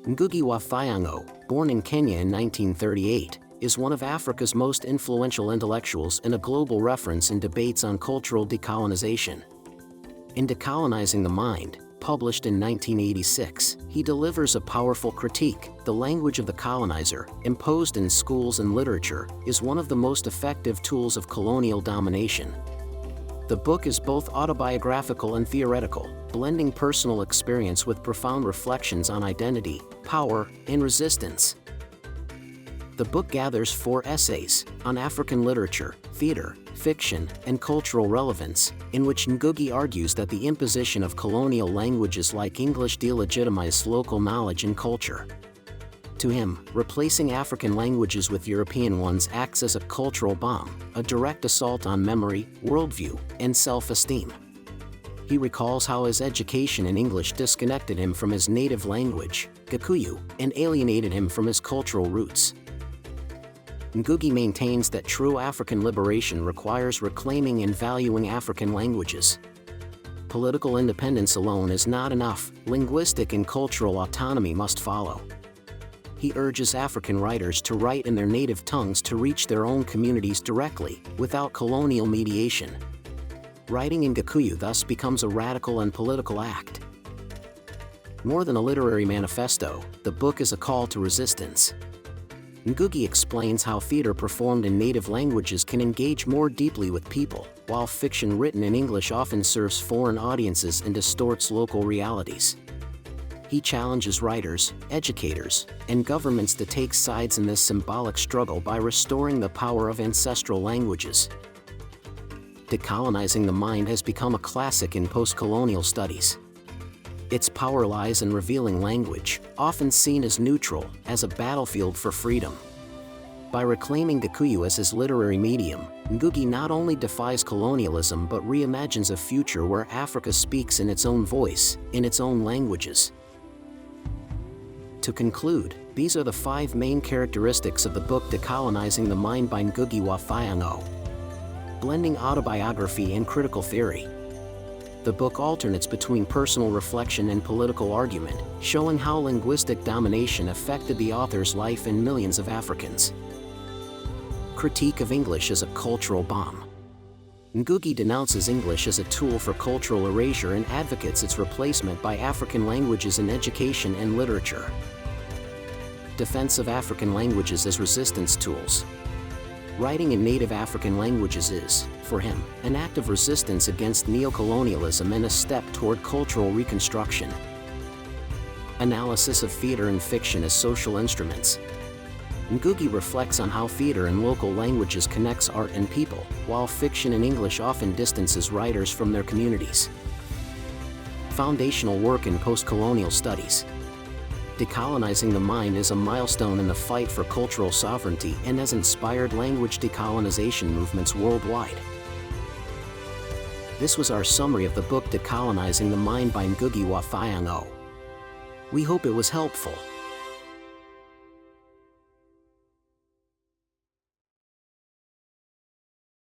Ngũgĩ wa Thiong'o, born in Kenya in 1938, is one of Africa's most influential intellectuals and a global reference in debates on cultural decolonization. In Decolonizing the Mind, published in 1986, he delivers a powerful critique. The language of the colonizer, imposed in schools and literature, is one of the most effective tools of colonial domination. The book is both autobiographical and theoretical, blending personal experience with profound reflections on identity, power, and resistance. The book gathers 4 essays on African literature, theater, fiction, and cultural relevance, in which Ngũgĩ argues that the imposition of colonial languages like English delegitimized local knowledge and culture. To him, replacing African languages with European ones acts as a cultural bomb, a direct assault on memory, worldview, and self-esteem. He recalls how his education in English disconnected him from his native language, Gikuyu, and alienated him from his cultural roots. Ngũgĩ maintains that true African liberation requires reclaiming and valuing African languages. Political independence alone is not enough, linguistic and cultural autonomy must follow. He urges African writers to write in their native tongues to reach their own communities directly, without colonial mediation. Writing in Gikuyu thus becomes a radical and political act. More than a literary manifesto, the book is a call to resistance. Ngũgĩ explains how theater performed in native languages can engage more deeply with people, while fiction written in English often serves foreign audiences and distorts local realities. He challenges writers, educators, and governments to take sides in this symbolic struggle by restoring the power of ancestral languages. Decolonizing the Mind has become a classic in post-colonial studies. Its power lies in revealing language, often seen as neutral, as a battlefield for freedom. By reclaiming Gikuyu as his literary medium, Ngũgĩ not only defies colonialism but reimagines a future where Africa speaks in its own voice, in its own languages. To conclude, these are the 5 main characteristics of the book Decolonizing the Mind by Ngũgĩ wa Thiong'o. Blending autobiography and critical theory. The book alternates between personal reflection and political argument, showing how linguistic domination affected the author's life and millions of Africans. Critique of English as a cultural bomb. Ngũgĩ denounces English as a tool for cultural erasure and advocates its replacement by African languages in education and literature. Defense of African languages as resistance tools. Writing in native African languages is, for him, an act of resistance against neocolonialism and a step toward cultural reconstruction. Analysis of theater and fiction as social instruments. Ngũgĩ reflects on how theater in local languages connects art and people, while fiction in English often distances writers from their communities. Foundational work in post-colonial studies. Decolonizing the Mind is a milestone in the fight for cultural sovereignty and has inspired language decolonization movements worldwide. This was our summary of the book Decolonizing the Mind by Ngũgĩ wa Thiong'o. We hope it was helpful.